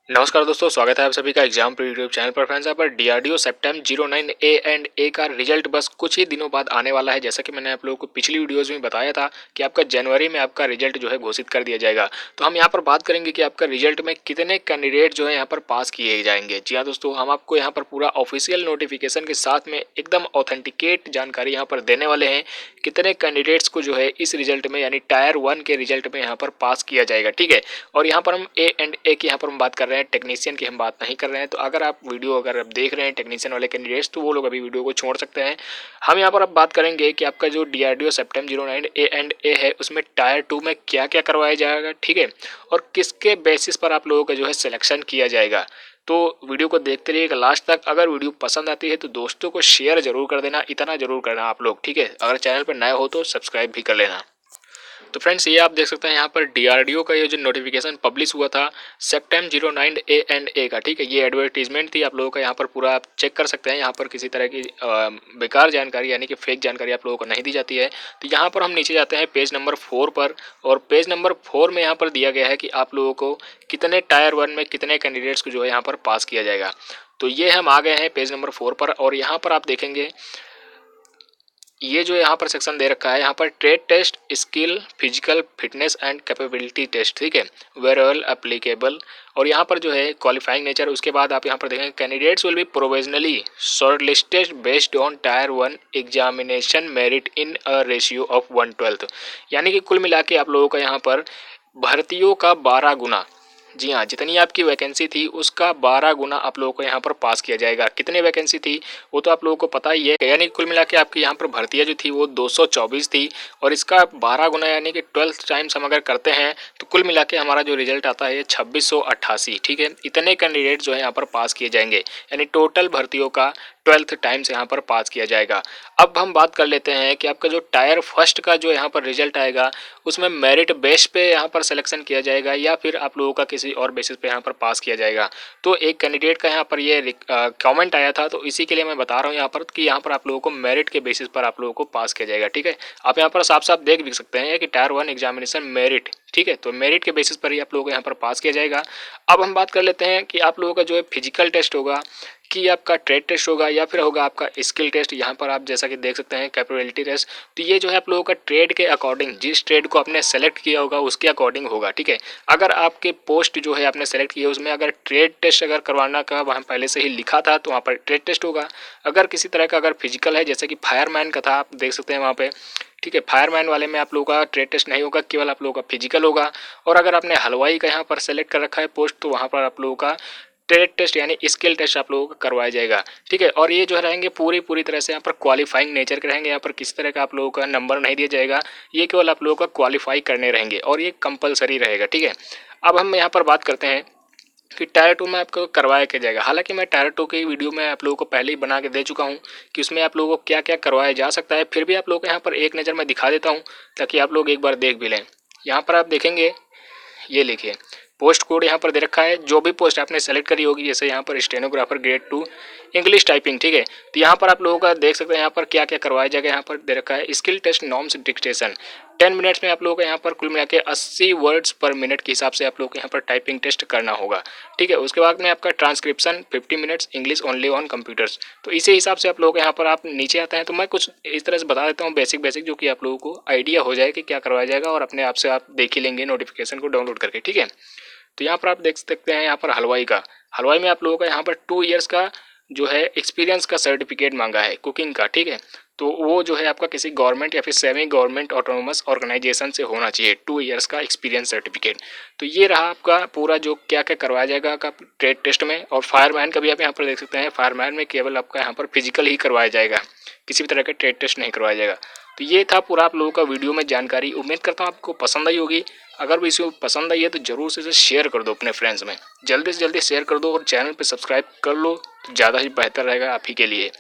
नमस्कार दोस्तों, स्वागत है आप सभी का एग्जाम प्री यूट्यूब चैनल पर। फ्रेंड्स, यहाँ पर डीआरडीओ सेप्टेम 09 ए एंड ए का रिजल्ट बस कुछ ही दिनों बाद आने वाला है। जैसा कि मैंने आप लोगों को पिछली वीडियोस में बताया था कि आपका जनवरी में आपका रिजल्ट जो है घोषित कर दिया जाएगा। तो हम यहाँ पर बात करेंगे कि आपका रिजल्ट में कितने कैंडिडेट जो है यहाँ पर पास किए जाएंगे। जी हाँ दोस्तों, हम आपको यहाँ पर पूरा ऑफिशियल नोटिफिकेशन के साथ में एकदम ऑथेंटिकेट जानकारी यहाँ पर देने वाले हैं कितने कैंडिडेट्स को जो है इस रिजल्ट में यानी टायर 1 के रिजल्ट में यहाँ पर पास किया जाएगा। ठीक है, और यहाँ पर हम ए एंड ए की यहाँ पर हम बात कर रहे हैं, टेक्नीशियन की हम बात नहीं कर रहे हैं। तो अगर आप देख रहे हैं टेक्नीशियन वाले कैंडिडेट्स, तो वो लोग अभी वीडियो को छोड़ सकते हैं। हम यहाँ पर अब बात करेंगे कि आपका जो डीआरडीओ सेप्टेम 09 ए एंड ए है उसमें टायर 2 में क्या क्या करवाया जाएगा। ठीक है, और किसके बेसिस पर आप लोगों का जो है सिलेक्शन किया जाएगा। तो वीडियो को देखते रहिएगा लास्ट तक। अगर वीडियो पसंद आती है तो दोस्तों को शेयर जरूर कर देना, इतना जरूर करना आप लोग। ठीक है, अगर चैनल पर नए हो तो सब्सक्राइब भी कर लेना। तो फ्रेंड्स, ये आप देख सकते हैं यहाँ पर डीआरडीओ का ये जो नोटिफिकेशन पब्लिश हुआ था सेप्टेम 09 ए एंड ए का। ठीक है, ये एडवर्टीजमेंट थी आप लोगों का। यहाँ पर पूरा आप चेक कर सकते हैं। यहाँ पर किसी तरह की बेकार जानकारी यानी कि फेक जानकारी आप लोगों को नहीं दी जाती है। तो यहाँ पर हम नीचे जाते हैं पेज नंबर 4 पर, और पेज नंबर 4 में यहाँ पर दिया गया है कि आप लोगों को कितने टायर 1 में कितने कैंडिडेट्स को जो है यहाँ पर पास किया जाएगा। तो ये हम आ गए हैं पेज नंबर 4 पर, और यहाँ पर आप देखेंगे ये जो यहाँ पर सेक्शन दे रखा है, यहाँ पर trade test, skill, physical fitness and capability test. ठीक है, वेर ऑल एप्लीकेबल। और यहाँ पर जो है क्वालिफाइंग नेचर, उसके बाद आप यहाँ पर देखेंगे candidates will be provisionally short listed based on tyre 1 examination merit in a ratio of 1/12। यानी कि कुल मिला के आप लोगों का यहाँ पर भर्तियों का 12 गुना, जी हाँ, जितनी आपकी वैकेंसी थी उसका 12 गुना आप लोगों को यहाँ पर पास किया जाएगा। कितनी वैकेंसी थी वो तो आप लोगों को पता ही है, यानी कुल मिला के आपकी यहाँ पर भर्तियाँ जो थी वो 224 थी, और इसका 12 गुना यानी कि 12 टाइम्स हम अगर करते हैं तो कुल मिला के हमारा जो रिजल्ट आता है 2688। ठीक है, इतने कैंडिडेट जो है यहाँ पर पास किए जाएंगे, यानी टोटल भर्तियों का 12th टाइम्स यहाँ पर पास किया जाएगा। अब हम बात कर लेते हैं कि आपका जो टायर फर्स्ट का जो यहाँ पर रिजल्ट आएगा उसमें मेरिट बेस पे यहाँ पर सिलेक्शन किया जाएगा या फिर आप लोगों का किसी और बेसिस पे यहाँ पर पास किया जाएगा। तो एक कैंडिडेट का यहाँ पर ये कमेंट आया था, तो इसी के लिए मैं बता रहा हूँ यहाँ पर कि यहाँ पर आप लोगों को मेरिट के बेसिस पर आप लोगों को पास किया जाएगा। ठीक है, आप यहाँ पर साफ साफ देख भी सकते हैं कि टायर 1 एग्जामिनेशन मेरिट। ठीक है, तो मेरिट के बेसिस पर ही आप लोगों को यहाँ पर पास किया जाएगा। अब हम बात कर लेते हैं कि आप लोगों का जो है फिजिकल टेस्ट होगा कि आपका ट्रेड टेस्ट होगा या फिर होगा आपका स्किल टेस्ट। यहाँ पर आप जैसा कि देख सकते हैं कैपेबिलिटी टेस्ट। तो ये जो है आप लोगों का ट्रेड के अकॉर्डिंग, जिस ट्रेड को आपने सेलेक्ट किया होगा उसके अकॉर्डिंग होगा। ठीक है, अगर आपके पोस्ट जो है आपने सेलेक्ट किया उसमें अगर ट्रेड टेस्ट अगर करवाना का वहाँ पहले से ही लिखा था तो वहाँ पर ट्रेड टेस्ट होगा। अगर किसी तरह का अगर फिजिकल है, जैसे कि फायरमैन का था, आप देख सकते हैं वहाँ पे। ठीक है, फायरमैन वाले में आप लोगों का ट्रेड टेस्ट नहीं होगा, केवल आप लोगों का फिजिकल होगा। और अगर आपने हलवाई का यहाँ पर सेलेक्ट कर रखा है पोस्ट तो वहाँ पर आप लोगों का ट्रेड टेस्ट यानी स्किल टेस्ट आप लोगों को करवाया जाएगा। ठीक है, और ये जो रहेंगे पूरी तरह से यहाँ पर क्वालिफाइंग नेचर के रहेंगे। यहाँ पर किसी तरह का आप लोगों का नंबर नहीं दिया जाएगा, ये केवल आप लोगों का क्वालिफाई करने रहेंगे और ये कंपलसरी रहेगा। ठीक है, अब हम यहाँ पर बात करते हैं कि टायर 2 में आपको करवाया क्या जाएगा। हालांकि मैं टायर 2 की वीडियो में आप लोगों को पहले ही बना के दे चुका हूँ कि उसमें आप लोगों को क्या क्या करवाया जा सकता है, फिर भी आप लोगों को यहाँ पर एक नज़र में दिखा देता हूँ ताकि आप लोग एक बार देख भी लें। यहाँ पर आप देखेंगे, ये लिखिए पोस्ट कोड यहाँ पर दे रखा है। जो भी पोस्ट आपने सेलेक्ट करी होगी, जैसे यहाँ पर स्टेनोग्राफर ग्रेड 2 इंग्लिश टाइपिंग। ठीक है, तो यहाँ पर आप लोगों का देख सकते हैं यहाँ पर क्या क्या करवाया जाएगा। यहाँ पर दे रखा है skill test norms dictation 10 minutes में आप लोगों को यहाँ पर कुल मिला के 80 वर्ड्स पर मिनट के हिसाब से आप लोगों को यहाँ पर टाइपिंग टेस्ट करना होगा। ठीक है, उसके बाद में आपका transcription 50 minutes English only on computers. तो इसी हिसाब से आप लोगों को यहाँ पर आप नीचे आते हैं तो मैं कुछ इस तरह से बता देता हूँ बेसिक जो कि आप लोगों को आइडिया हो जाए कि क्या करवाया जाएगा, और अपने आप से आप देख ही लेंगे नोटिफिकेशन को डाउनलोड करके। ठीक है, तो यहाँ पर आप देख सकते हैं यहाँ पर हलवाई में आप लोगों का यहाँ पर 2 ईयर्स का जो है एक्सपीरियंस का सर्टिफिकेट मांगा है कुकिंग का। ठीक है, तो वो जो है आपका किसी गवर्नमेंट या फिर सेमी गवर्नमेंट ऑटोनोमस ऑर्गेनाइजेशन से होना चाहिए 2 ईयर्स का एक्सपीरियंस सर्टिफिकेट। तो ये रहा आपका पूरा जो क्या क्या करवाया जाएगा आपका ट्रेड टेस्ट में। और फायरमैन का भी आप यहाँ पर देख सकते हैं, फायरमैन में केवल आपका यहाँ पर फिजिकल ही करवाया जाएगा, किसी भी तरह का ट्रेड टेस्ट नहीं करवाया जाएगा। तो ये था पूरा आप लोगों का वीडियो में जानकारी। उम्मीद करता हूँ आपको पसंद आई होगी। अगर भी इसको पसंद आई है तो जरूर से शेयर कर दो अपने फ्रेंड्स में, जल्दी से जल्दी शेयर कर दो और चैनल पे सब्सक्राइब कर लो तो ज़्यादा ही बेहतर रहेगा आप ही के लिए।